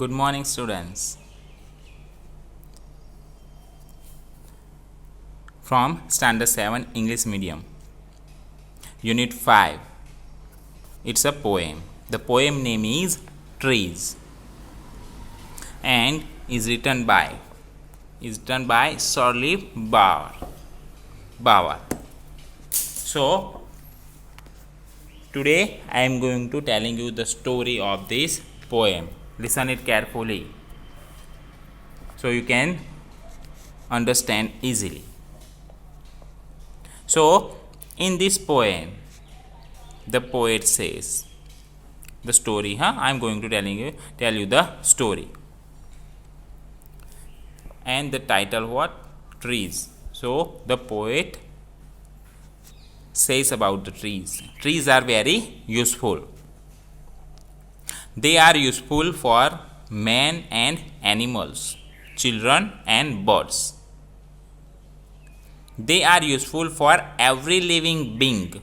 Good morning, students. From Standard 7 English Medium, Unit 5. It's a poem. The poem name is Trees and is written by Shirley Bauer. So today I am going to telling you the story of this poem. Listen it carefully so you can understand easily. So in this poem, the poet says the story. I am going to tell you the story. And the title what? Trees. So the poet says about the trees. Trees are very useful. They are useful for man and animals, children and birds. They are useful for every living being.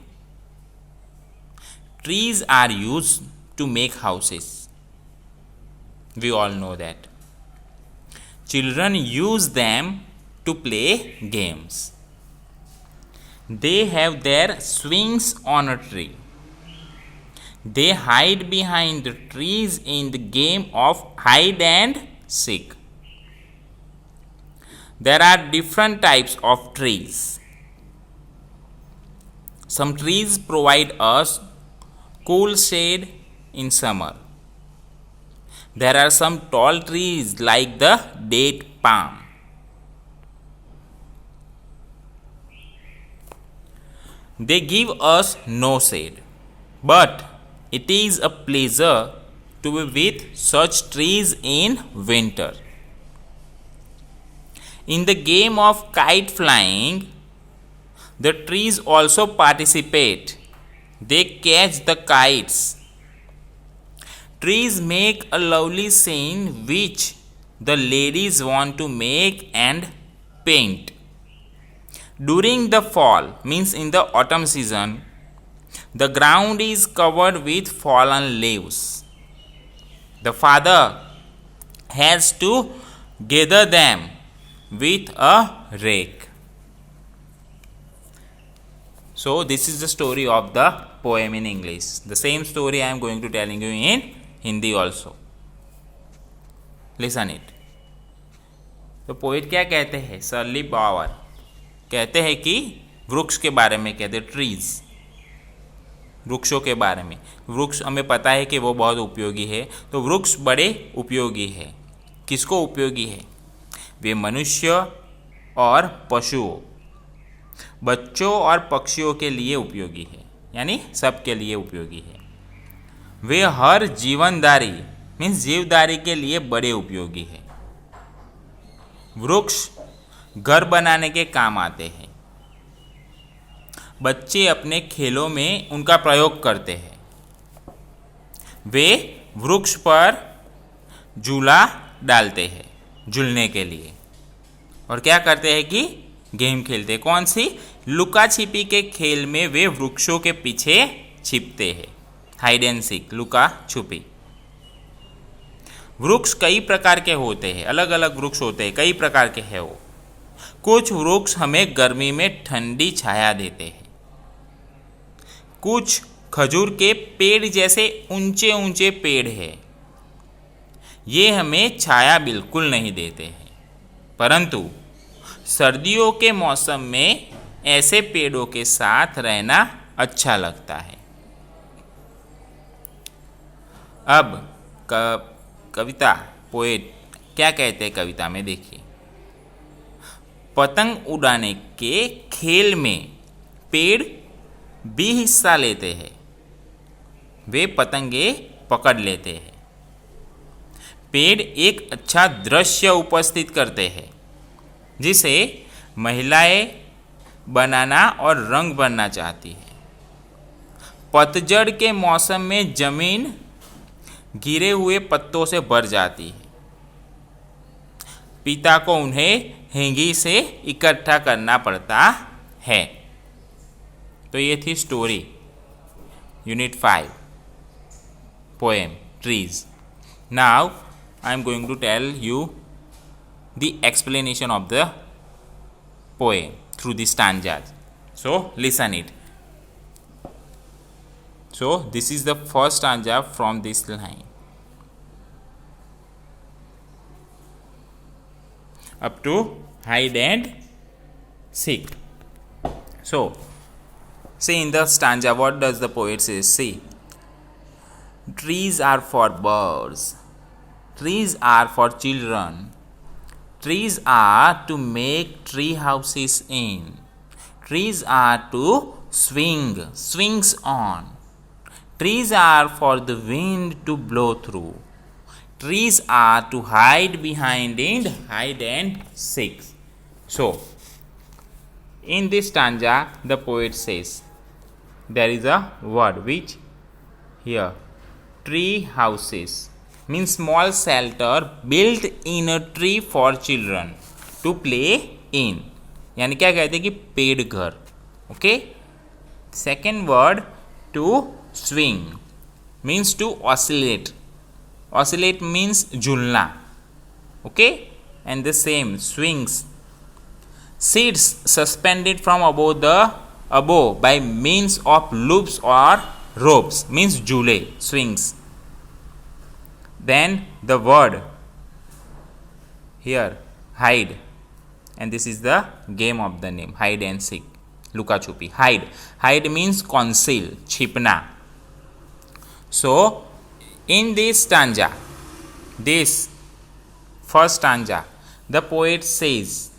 Trees are used to make houses. We all know that. Children use them to play games. They have their swings on a tree. They hide behind the trees in the game of hide and seek. There are different types of trees. Some trees provide us cool shade in summer. There are some tall trees like the date palm. They give us no shade, but it is a pleasure to be with such trees in winter. In the game of kite flying, the trees also participate. They catch the kites. Trees make a lovely scene which the ladies want to make and paint. During the fall, means in the autumn season, the ground is covered with fallen leaves. The father has to gather them with a rake. So this is the story of the poem in English. The same story I am going to telling you in Hindi also. Listen it. तो poet क्या कहते हैं? Shirley बावर कहते हैं कि वृक्ष के बारे में कहते हैं, ट्रीज, वृक्षों के बारे में. वृक्ष हमें पता है कि वो बहुत उपयोगी है. तो वृक्ष बड़े उपयोगी है. किसको उपयोगी है? वे मनुष्य और पशुओं, बच्चों और पक्षियों के लिए उपयोगी है, यानी सबके लिए उपयोगी है. वे हर जीवनदारी मीन्स जीवदारी के लिए बड़े उपयोगी है. वृक्ष घर बनाने के काम आते हैं. बच्चे अपने खेलों में उनका प्रयोग करते हैं. वे वृक्ष पर झूला डालते हैं झूलने के लिए, और क्या करते हैं कि गेम खेलते हैं. कौन सी? लुका छिपी के खेल में वे वृक्षों के पीछे छिपते हैं. हाइड एंड सीक, लुका छुपी. वृक्ष कई प्रकार के होते हैं, अलग अलग वृक्ष होते हैं, कई प्रकार के हैं वो. कुछ वृक्ष हमें गर्मी में ठंडी छाया देते हैं. कुछ खजूर के पेड़ जैसे ऊंचे ऊंचे पेड़ हैं. ये हमें छाया बिल्कुल नहीं देते हैं, परंतु सर्दियों के मौसम में ऐसे पेड़ों के साथ रहना अच्छा लगता है. अब कविता पोएट क्या कहते हैं कविता में, देखिए. पतंग उड़ाने के खेल में पेड़ भी हिस्सा लेते हैं. वे पतंगे पकड़ लेते हैं. पेड़ एक अच्छा दृश्य उपस्थित करते हैं जिसे महिलाएं बनाना और रंग भरना चाहती है. पतझड़ के मौसम में जमीन गिरे हुए पत्तों से भर जाती है. पिता को उन्हें हेंगी से इकट्ठा करना पड़ता है. तो ये थी story, unit 5, poem trees. Now I am going to tell you the explanation of the poem through the stanzas. So listen it. So this is the first stanza from this line up to hide and seek. So see in the stanza, what does the poet say? See, trees are for birds, trees are for children, trees are to make tree houses in, trees are to swings on, trees are for the wind to blow through, trees are to hide behind and hide and seek. So in this stanza the poet says there is a word which here tree houses means small shelter built in a tree for children to play in, यानी क्या कहते हैं कि पेड़ घर. Okay. Second word to swing means to oscillate. Oscillate means झूलना. Okay. And the same swings, seats suspended from above by means of loops or ropes means jule, swings. Then the word here hide, and this is the game of the name, hide and seek, luka chupi. Hide means conceal, chipna. So in this stanza, this first stanza, the poet says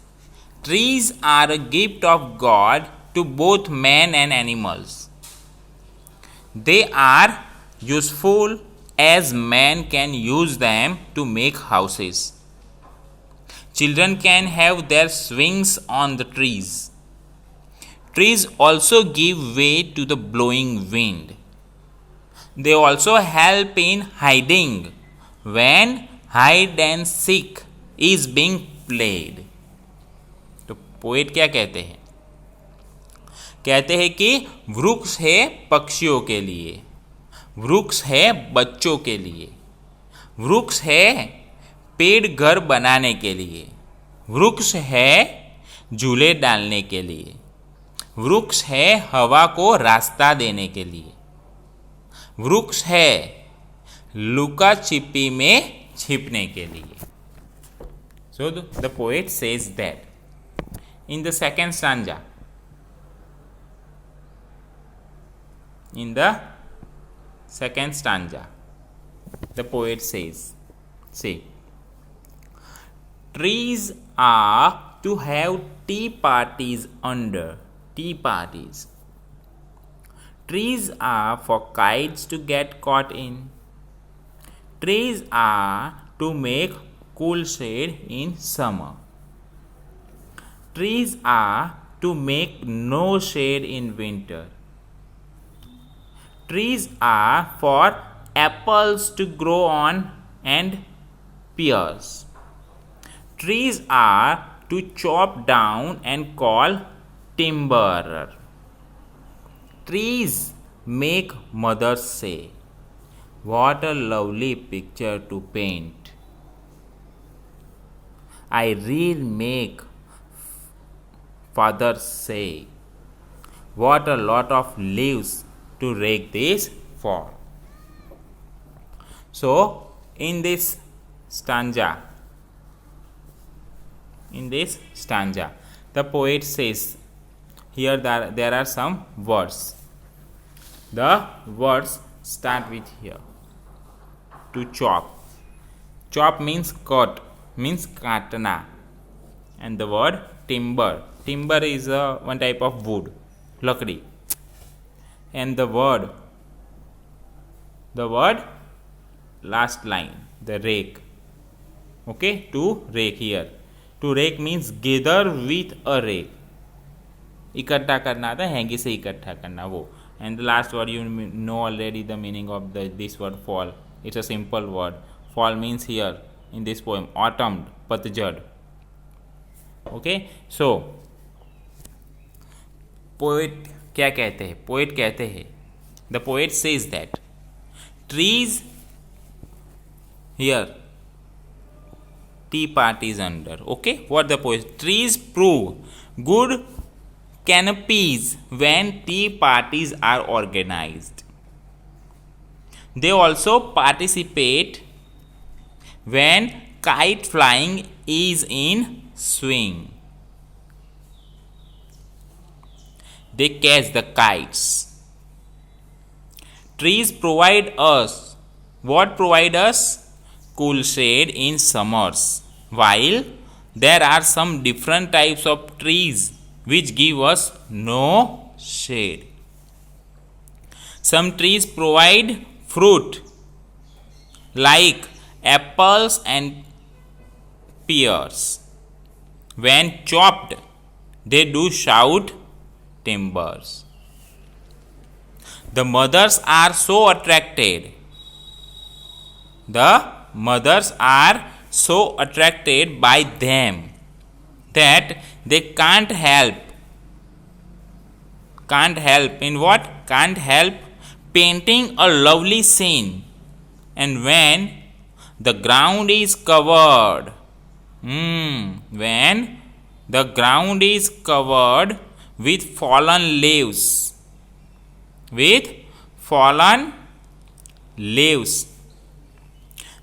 trees are a gift of God to both men and animals. They are useful as man can use them to make houses. Children can have their swings on the trees. Trees also give way to the blowing wind. They also help in hiding when hide and seek is being played. तो poet क्या कहते हैं? कहते हैं कि वृक्ष है पक्षियों के लिए, वृक्ष है बच्चों के लिए, वृक्ष है पेड़ घर बनाने के लिए, वृक्ष है झूले डालने के लिए, वृक्ष है हवा को रास्ता देने के लिए, वृक्ष है लुका छिपी में छिपने के लिए. So the poet says that in the second stanza. In the second stanza, the poet says, see, trees are to have tea parties under. Tea parties. Trees are for kites to get caught in. Trees are to make cool shade in summer. Trees are to make no shade in winter. Trees are for apples to grow on and pears. Trees are to chop down and call timber. Trees make mothers say, "What a lovely picture to paint." I really make fathers say, "What a lot of leaves to rake this for." So in this stanza, the poet says here that there are some words. The words start with here. To chop. Chop means cut, means katna. And the word timber. Timber is one type of wood, lakdi. And the word last line, the rake. Okay, to rake here. To rake means gather with a rake. इकट्ठा करना था, हैंगी से इकट्ठा करना वो. And the last word, you know already the meaning of this word fall. It's a simple word. Fall means here in this poem autumn, patjhad. Okay, so poet क्या कहते हैं? पोएट कहते हैं, the poet says that trees here tea parties under. Okay, what the point? Trees prove good canopies when tea parties are organized. They also participate when kite flying is in swing. They catch the kites. Trees provide us what? Provide us cool shade in summers, while there are some different types of trees which give us no shade. Some trees provide fruit like apples and pears. When chopped, they do shout timbers. The mothers are so attracted. The mothers are so attracted by them that they can't help. In what? Can't help painting a lovely scene. And when the ground is covered, when the ground is covered with fallen leaves,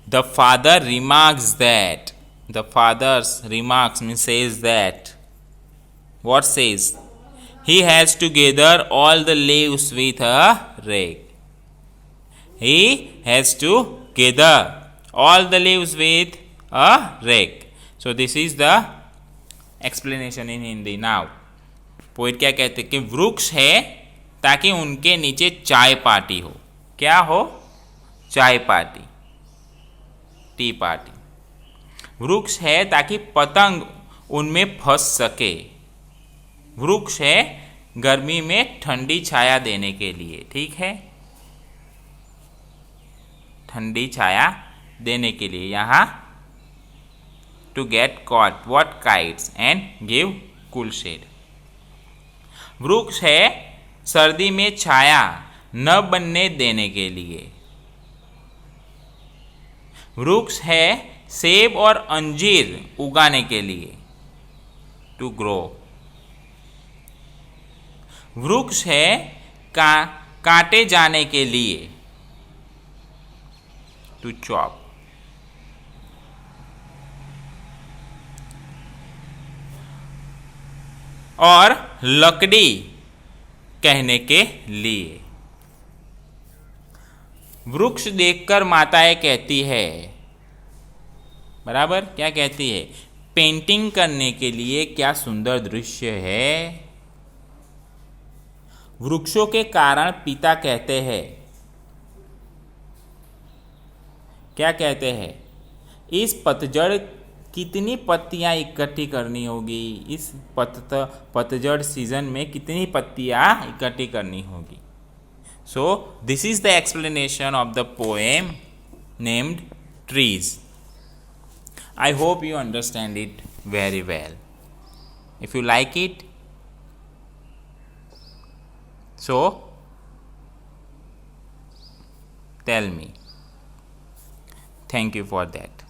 the father remarks that, says that, what says? He has to gather all the leaves with a rake. He has to gather all the leaves with a rake. So this is the explanation in Hindi. Now, poet क्या कहते हैं कि वृक्ष है ताकि उनके नीचे चाय पार्टी हो. क्या हो? चाय पार्टी, टी पार्टी. वृक्ष है ताकि पतंग उनमें फंस सके. वृक्ष है गर्मी में ठंडी छाया देने के लिए. ठीक है, ठंडी छाया देने के लिए. यहाँ to get caught what? Kites and give cool shade. वृक्ष है सर्दी में छाया न बनने देने के लिए. वृक्ष है सेब और अंजीर उगाने के लिए, टू ग्रो. वृक्ष है काटे जाने के लिए, टू चॉप. और लकड़ी कहने के लिए. वृक्ष देखकर माताएं कहती है, बराबर, क्या कहती है? पेंटिंग करने के लिए क्या सुंदर दृश्य है. वृक्षों के कारण पिता कहते हैं, क्या कहते हैं? इस पतझड़ कितनी पत्तियां इकट्ठी करनी होगी. इस पतझड़ सीजन में कितनी पत्तियां इकट्ठी करनी होगी. So this is the explanation of the poem named trees. I hope you understand it very well. If you like it, so tell me. Thank you for that.